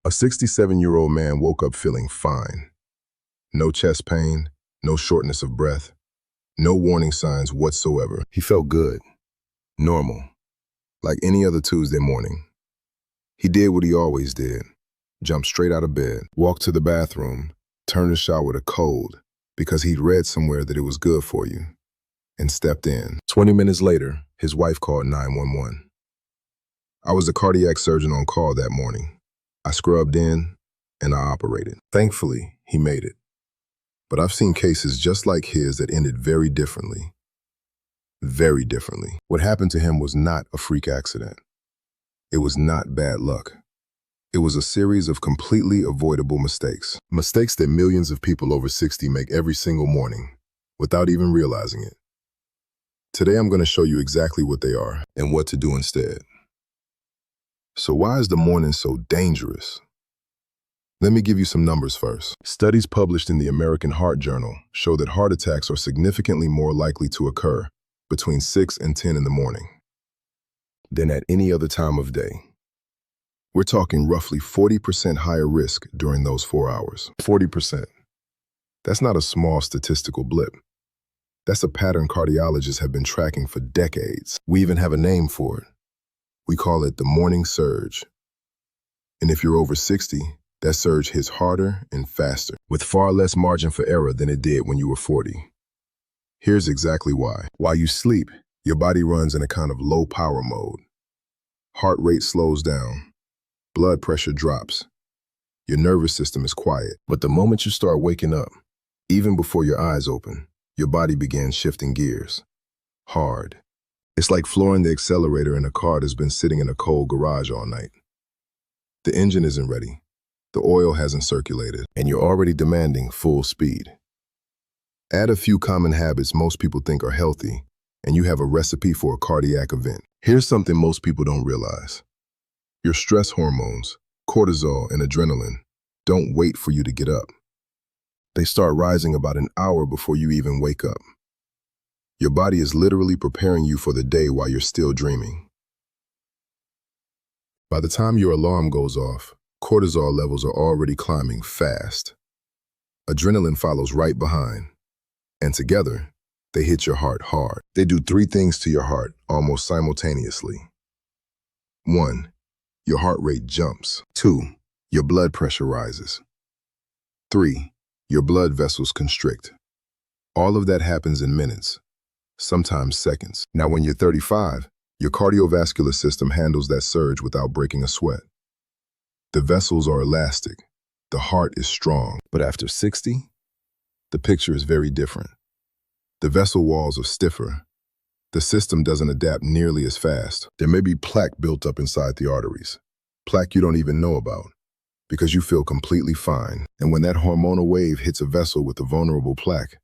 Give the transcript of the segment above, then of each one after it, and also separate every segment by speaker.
Speaker 1: A 67-year-old man woke up feeling fine. No chest pain, no shortness of breath, no warning signs whatsoever. He felt good, normal, like any other Tuesday morning. He did what he always did, jumped straight out of bed, walked to the bathroom, turned the shower to cold because he'd read somewhere that it was good for you, and stepped in. 20 minutes later, his wife called 911. I was the cardiac surgeon on call that morning. I scrubbed in and I operated. Thankfully, he made it. But I've seen cases just like his that ended very differently. Very differently. What happened to him was not a freak accident. It was not bad luck. It was a series of completely avoidable mistakes. Mistakes that millions of people over 60 make every single morning without even realizing it. Today I'm going to show you exactly what they are and what to do instead. So why is the morning so dangerous? Let me give you some numbers first. Studies published in the American Heart Journal show that heart attacks are significantly more likely to occur between 6 and 10 in the morning than at any other time of day. We're talking roughly 40% higher risk during those 4 hours. 40%. That's not a small statistical blip. That's a pattern cardiologists have been tracking for decades. We even have a name for it. We call it the morning surge. And if you're over 60, that surge hits harder and faster, with far less margin for error than it did when you were 40. Here's exactly why. While you sleep, your body runs in a kind of low power mode. Heart rate slows down. Blood pressure drops. Your nervous system is quiet. But the moment you start waking up, even before your eyes open, your body begins shifting gears. Hard. It's like flooring the accelerator in a car that's been sitting in a cold garage all night. The engine isn't ready. The oil hasn't circulated, and you're already demanding full speed. Add a few common habits most people think are healthy, and you have a recipe for a cardiac event. Here's something most people don't realize. Your stress hormones, cortisol and adrenaline, don't wait for you to get up. They start rising about an hour before you even wake up. Your body is literally preparing you for the day while you're still dreaming. By the time your alarm goes off, cortisol levels are already climbing fast. Adrenaline follows right behind, and together, they hit your heart hard. They do 3 things to your heart almost simultaneously. 1, your heart rate jumps. 2, your blood pressure rises. 3, your blood vessels constrict. All of that happens in minutes, sometimes seconds. Now, when you're 35, your cardiovascular system handles that surge without breaking a sweat. The vessels are elastic, the heart is strong. But after 60, the picture is very different. The vessel walls are stiffer. The system doesn't adapt nearly as fast. There may be plaque built up inside the arteries, plaque you don't even know about, because you feel completely fine. And when that hormonal wave hits a vessel with a vulnerable plaque,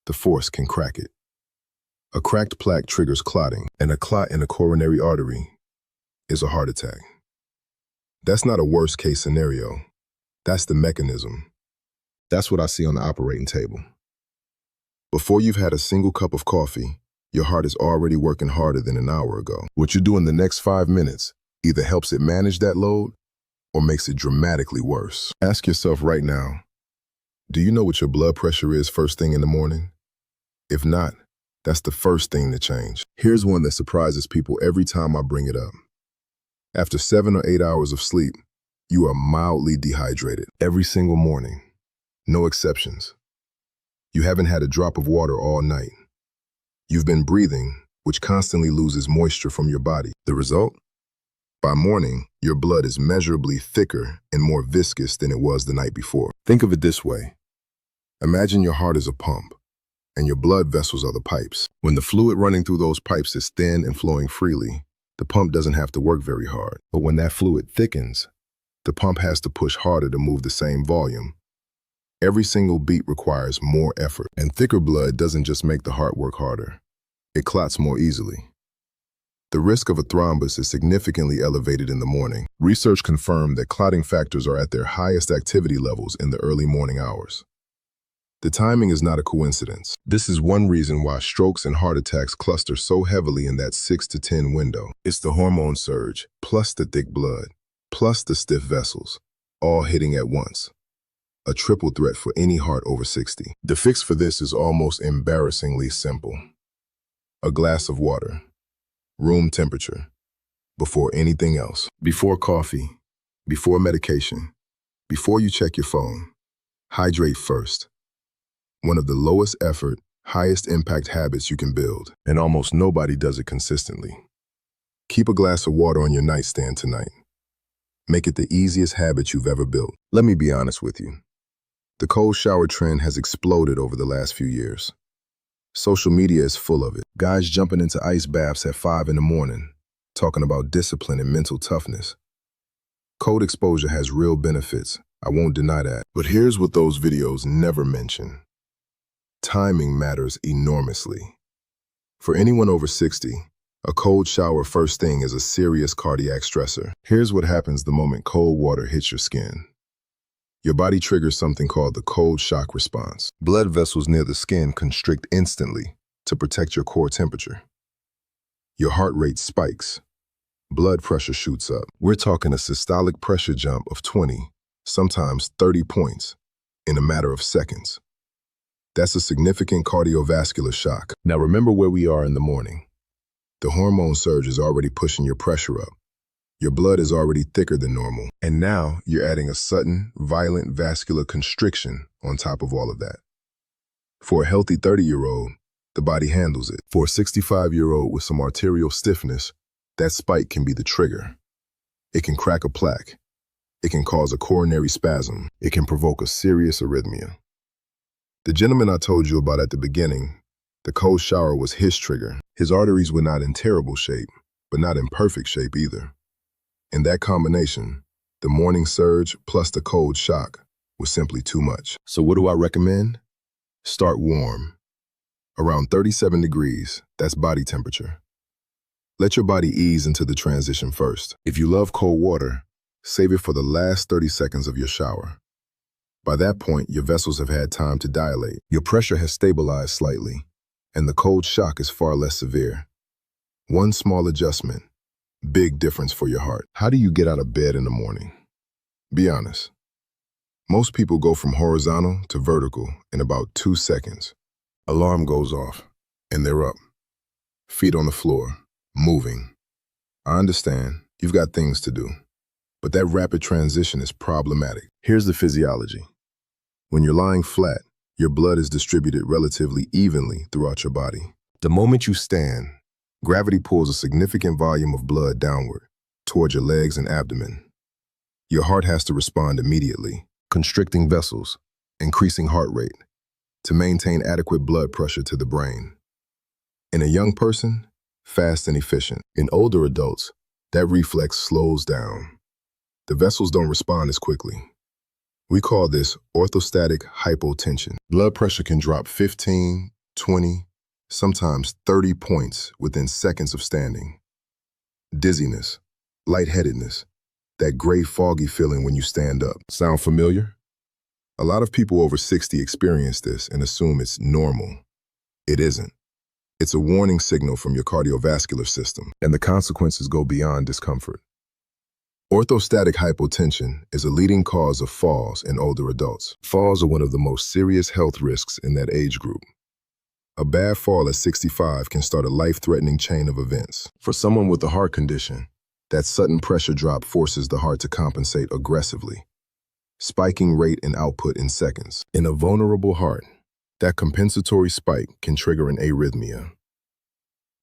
Speaker 1: the force can crack it. A cracked plaque triggers clotting, and a clot in a coronary artery is a heart attack. That's not a worst-case scenario. That's the mechanism. That's what I see on the operating table. Before you've had a single cup of coffee, your heart is already working harder than an hour ago. What you do in the next 5 minutes either helps it manage that load or makes it dramatically worse. Ask yourself right now, do you know what your blood pressure is first thing in the morning? If not, that's the first thing to change. Here's one that surprises people every time I bring it up. After 7 or 8 hours of sleep, you are mildly dehydrated every single morning. No exceptions. You haven't had a drop of water all night. You've been breathing, which constantly loses moisture from your body. The result? By morning, your blood is measurably thicker and more viscous than it was the night before. Think of it this way. Imagine your heart is a pump, and your blood vessels are the pipes. When the fluid running through those pipes is thin and flowing freely, the pump doesn't have to work very hard. But when that fluid thickens, the pump has to push harder to move the same volume. Every single beat requires more effort, and thicker blood doesn't just make the heart work harder. It clots more easily. The risk of a thrombus is significantly elevated in the morning. Research confirmed that clotting factors are at their highest activity levels in the early morning hours. The timing is not a coincidence. This is one reason why strokes and heart attacks cluster so heavily in that 6 to 10 window. It's the hormone surge, plus the thick blood, plus the stiff vessels, all hitting at once. A triple threat for any heart over 60. The fix for this is almost embarrassingly simple. A glass of water, room temperature, before anything else. Before coffee, before medication, before you check your phone, hydrate first. One of the lowest effort, highest impact habits you can build, and almost nobody does it consistently. Keep a glass of water on your nightstand tonight. Make it the easiest habit you've ever built. Let me be honest with you. The cold shower trend has exploded over the last few years. Social media is full of it. Guys jumping into ice baths at 5 in the morning, talking about discipline and mental toughness. Cold exposure has real benefits, I won't deny that. But here's what those videos never mention. Timing matters enormously. For anyone over 60, a cold shower first thing is a serious cardiac stressor. Here's what happens the moment cold water hits your skin. Your body triggers something called the cold shock response. Blood vessels near the skin constrict instantly to protect your core temperature. Your heart rate spikes. Blood pressure shoots up. We're talking a systolic pressure jump of 20, sometimes 30 points, in a matter of seconds. That's a significant cardiovascular shock. Now remember where we are in the morning. The hormone surge is already pushing your pressure up. Your blood is already thicker than normal. And now you're adding a sudden, violent vascular constriction on top of all of that. For a healthy 30-year-old, the body handles it. For a 65-year-old with some arterial stiffness, that spike can be the trigger. It can crack a plaque. It can cause a coronary spasm. It can provoke a serious arrhythmia. The gentleman I told you about at the beginning, the cold shower was his trigger. His arteries were not in terrible shape, but not in perfect shape either. In that combination, the morning surge plus the cold shock was simply too much. So what do I recommend? Start warm. Around 37 degrees, that's body temperature. Let your body ease into the transition first. If you love cold water, save it for the last 30 seconds of your shower. By that point, your vessels have had time to dilate. Your pressure has stabilized slightly, and the cold shock is far less severe. One small adjustment, big difference for your heart. How do you get out of bed in the morning? Be honest. Most people go from horizontal to vertical in about 2 seconds. Alarm goes off, and they're up. Feet on the floor, moving. I understand, you've got things to do, but that rapid transition is problematic. Here's the physiology. When you're lying flat, your blood is distributed relatively evenly throughout your body. The moment you stand, gravity pulls a significant volume of blood downward, toward your legs and abdomen. Your heart has to respond immediately, constricting vessels, increasing heart rate, to maintain adequate blood pressure to the brain. In a young person, fast and efficient. In older adults, that reflex slows down. The vessels don't respond as quickly. We call this orthostatic hypotension. Blood pressure can drop 15, 20, sometimes 30 points within seconds of standing. Dizziness, lightheadedness, that gray foggy feeling when you stand up. Sound familiar? A lot of people over 60 experience this and assume it's normal. It isn't. It's a warning signal from your cardiovascular system, and the consequences go beyond discomfort. Orthostatic hypotension is a leading cause of falls in older adults. Falls are one of the most serious health risks in that age group. A bad fall at 65 can start a life-threatening chain of events. For someone with a heart condition, that sudden pressure drop forces the heart to compensate aggressively, spiking rate and output in seconds. In a vulnerable heart, that compensatory spike can trigger an arrhythmia.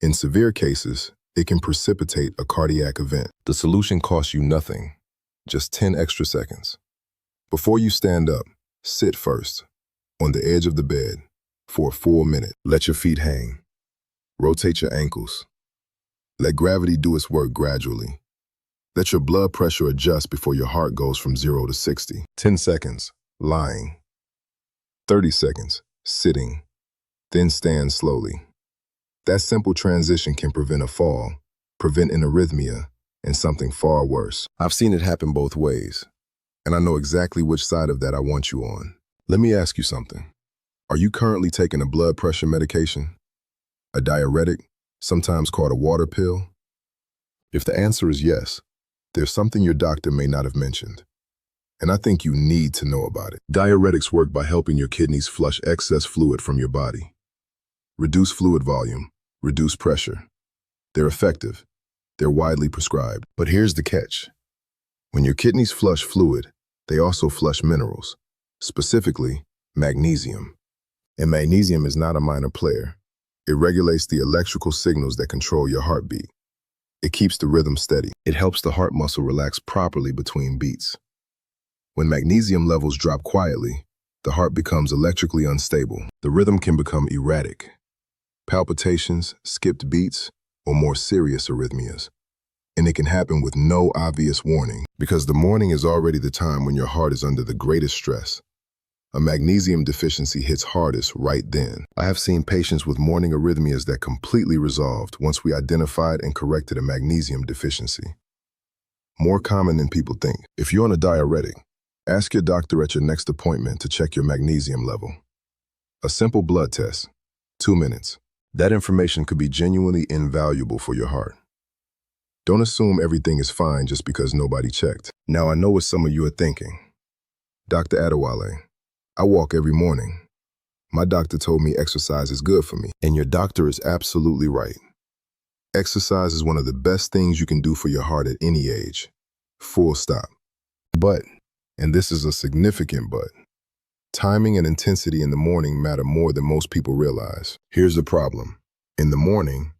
Speaker 1: In severe cases, it can precipitate a cardiac event. The solution costs you nothing, just 10 extra seconds. Before you stand up, sit first, on the edge of the bed, for a full minute. Let your feet hang. Rotate your ankles. Let gravity do its work gradually. Let your blood pressure adjust before your heart goes from 0 to 60. 10 seconds, lying. 30 seconds, sitting. Then stand slowly. That simple transition can prevent a fall, prevent an arrhythmia, and something far worse. I've seen it happen both ways, and I know exactly which side of that I want you on. Let me ask you something. Are you currently taking a blood pressure medication? A diuretic, sometimes called a water pill? If the answer is yes, there's something your doctor may not have mentioned. and I think you need to know about it. Diuretics work by helping your kidneys flush excess fluid from your body. Reduce fluid volume, reduce pressure. They're effective. They're widely prescribed. But here's the catch. When your kidneys flush fluid, they also flush minerals, specifically magnesium. And magnesium is not a minor player. It regulates the electrical signals that control your heartbeat. It keeps the rhythm steady. It helps the heart muscle relax properly between beats. When magnesium levels drop quietly, the heart becomes electrically unstable. The rhythm can become erratic. Palpitations, skipped beats, or more serious arrhythmias. And it can happen with no obvious warning, because the morning is already the time when your heart is under the greatest stress. A magnesium deficiency hits hardest right then. I have seen patients with morning arrhythmias that completely resolved once we identified and corrected a magnesium deficiency. More common than people think. If you're on a diuretic, ask your doctor at your next appointment to check your magnesium level. A simple blood test, 2 minutes. That information could be genuinely invaluable for your heart. Don't assume everything is fine just because nobody checked. Now I know what some of you are thinking. Dr. Adewale, I walk every morning. My doctor told me exercise is good for me. And your doctor is absolutely right. Exercise is one of the best things you can do for your heart at any age. Full stop. But, and this is a significant but, timing and intensity in the morning matter more than most people realize. Here's the problem. In the morning,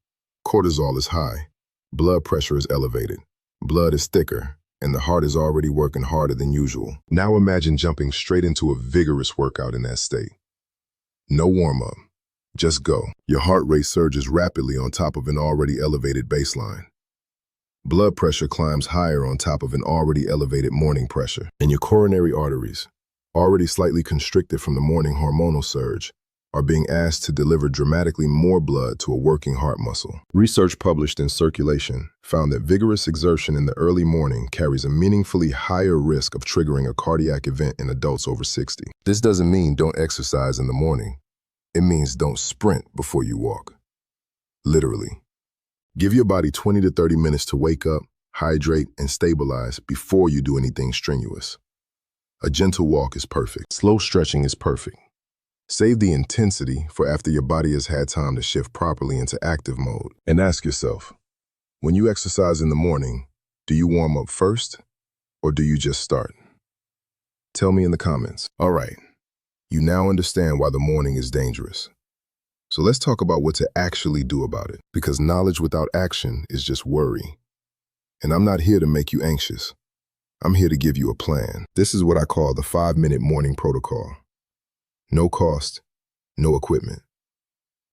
Speaker 1: cortisol is high. Blood pressure is elevated. Blood is thicker, and the heart is already working harder than usual. Now imagine jumping straight into a vigorous workout in that state. No warm-up. Just go. Your heart rate surges rapidly on top of an already elevated baseline. Blood pressure climbs higher on top of an already elevated morning pressure. And your coronary arteries, already slightly constricted from the morning hormonal surge, are being asked to deliver dramatically more blood to a working heart muscle. Research published in Circulation found that vigorous exertion in the early morning carries a meaningfully higher risk of triggering a cardiac event in adults over 60. This doesn't mean don't exercise in the morning. It means don't sprint before you walk. Literally. Give your body 20 to 30 minutes to wake up, hydrate, and stabilize before you do anything strenuous. A gentle walk is perfect. Slow stretching is perfect. Save the intensity for after your body has had time to shift properly into active mode. And ask yourself, when you exercise in the morning, do you warm up first or do you just start? Tell me in the comments. All right, you now understand why the morning is dangerous. So let's talk about what to actually do about it, because knowledge without action is just worry. And I'm not here to make you anxious. I'm here to give you a plan. This is what I call the 5-minute morning protocol. No cost, no equipment.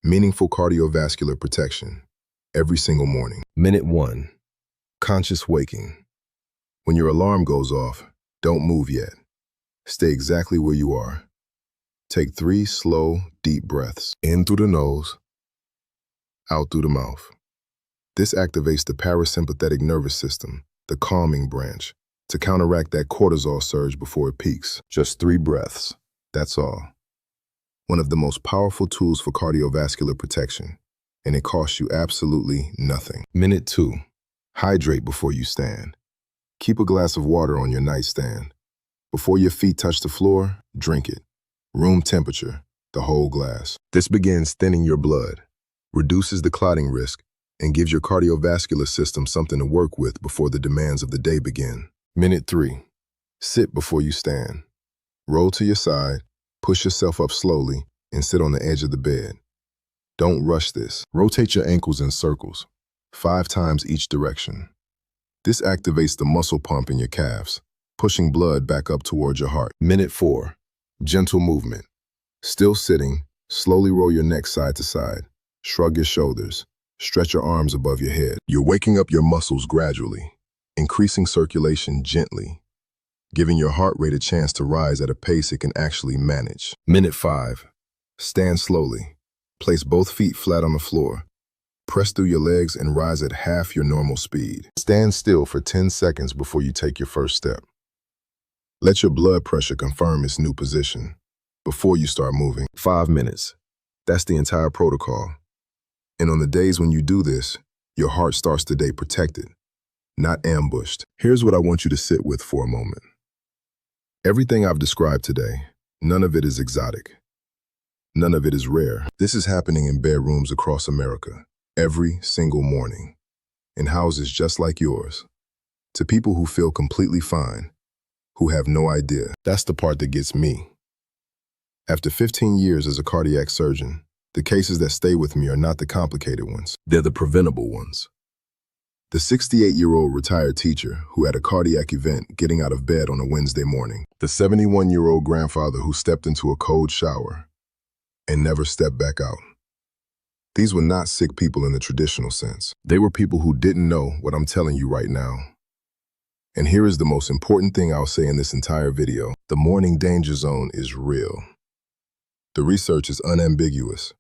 Speaker 1: Meaningful cardiovascular protection every single morning. Minute 1, conscious waking. When your alarm goes off, don't move yet. Stay exactly where you are. Take 3 slow, deep breaths. In through the nose, out through the mouth. This activates the parasympathetic nervous system, the calming branch, to counteract that cortisol surge before it peaks. Just 3 breaths, that's all. One of the most powerful tools for cardiovascular protection, and it costs you absolutely nothing. Minute 2, hydrate before you stand. Keep a glass of water on your nightstand. Before your feet touch the floor, drink it. Room temperature, the whole glass. This begins thinning your blood, reduces the clotting risk, and gives your cardiovascular system something to work with before the demands of the day begin. Minute 3, sit before you stand. Roll to your side, push yourself up slowly, and sit on the edge of the bed. Don't rush this. Rotate your ankles in circles, 5 times each direction. This activates the muscle pump in your calves, pushing blood back up towards your heart. Minute 4, gentle movement. Still sitting, slowly roll your neck side to side. Shrug your shoulders. Stretch your arms above your head. You're waking up your muscles gradually, increasing circulation gently, giving your heart rate a chance to rise at a pace it can actually manage. Minute 5, stand slowly. Place both feet flat on the floor. Press through your legs and rise at half your normal speed. Stand still for 10 seconds before you take your first step. Let your blood pressure confirm its new position before you start moving. 5 minutes. That's the entire protocol. And on the days when you do this, your heart starts the day protected, not ambushed. Here's what I want you to sit with for a moment. Everything I've described today, none of it is exotic. None of it is rare. This is happening in bedrooms across America, every single morning, in houses just like yours, to people who feel completely fine, who have no idea. That's the part that gets me. After 15 years as a cardiac surgeon, the cases that stay with me are not the complicated ones. They're the preventable ones. The 68-year-old retired teacher who had a cardiac event getting out of bed on a Wednesday morning. The 71-year-old grandfather who stepped into a cold shower and never stepped back out. These were not sick people in the traditional sense. They were people who didn't know what I'm telling you right now. And here is the most important thing I'll say in this entire video. The morning danger zone is real. The research is unambiguous,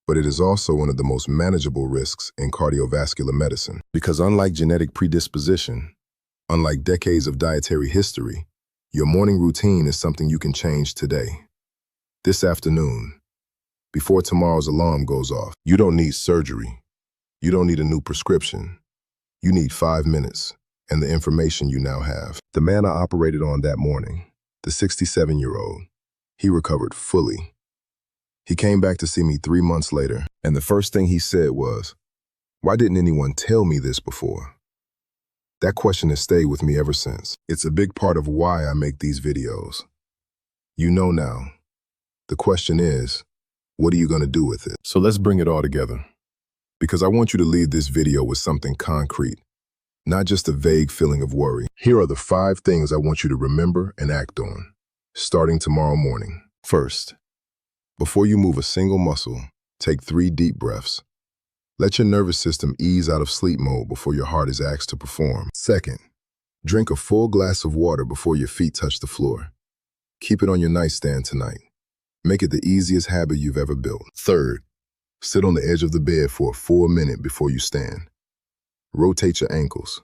Speaker 1: but it is also one of the most manageable risks in cardiovascular medicine. Because unlike genetic predisposition, unlike decades of dietary history, your morning routine is something you can change today. This afternoon, before tomorrow's alarm goes off. You don't need surgery. You don't need a new prescription. You need 5 minutes and the information you now have. The man I operated on that morning, the 67-year-old, he recovered fully. He came back to see me 3 months later, and the first thing he said was, "Why didn't anyone tell me this before?" That question has stayed with me ever since. It's a big part of why I make these videos. You know now. The question is, what are you going to do with it? So let's bring it all together. Because I want you to leave this video with something concrete, not just a vague feeling of worry. Here are the 5 things I want you to remember and act on, starting tomorrow morning. First, before you move a single muscle, take 3 deep breaths. Let your nervous system ease out of sleep mode before your heart is asked to perform. Second, drink a full glass of water before your feet touch the floor. Keep it on your nightstand tonight. Make it the easiest habit you've ever built. Third, sit on the edge of the bed for a full minute before you stand. Rotate your ankles.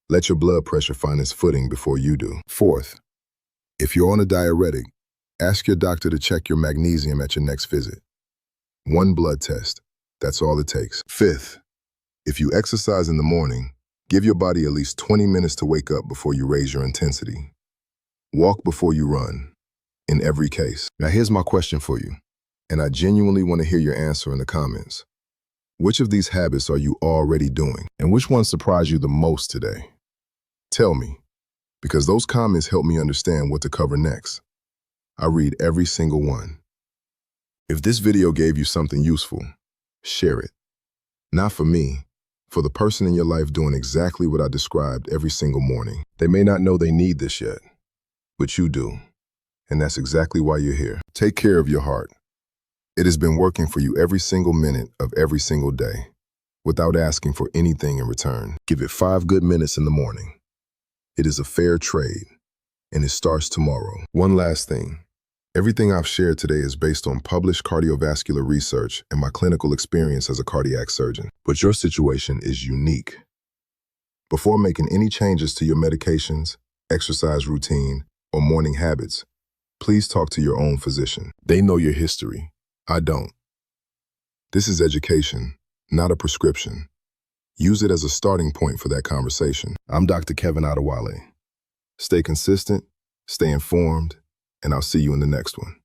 Speaker 1: Let your blood pressure find its footing before you do. Fourth, if you're on a diuretic, ask your doctor to check your magnesium at your next visit. 1 blood test, that's all it takes. Fifth, if you exercise in the morning, give your body at least 20 minutes to wake up before you raise your intensity. Walk before you run, in every case. Now here's my question for you, and I genuinely want to hear your answer in the comments. Which of these habits are you already doing, and which one surprised you the most today? Tell me, because those comments help me understand what to cover next. I read every single one. If this video gave you something useful, share it. Not for me, for the person in your life doing exactly what I described every single morning. They may not know they need this yet, but you do. And that's exactly why you're here. Take care of your heart. It has been working for you every single minute of every single day, without asking for anything in return. Give it 5 good minutes in the morning. It is a fair trade, and it starts tomorrow. One last thing. Everything I've shared today is based on published cardiovascular research and my clinical experience as a cardiac surgeon. But your situation is unique. Before making any changes to your medications, exercise routine, or morning habits, please talk to your own physician. They know your history. I don't. This is education, not a prescription. Use it as a starting point for that conversation. I'm Dr. Kevin Adewale. Stay consistent, stay informed, and I'll see you in the next one.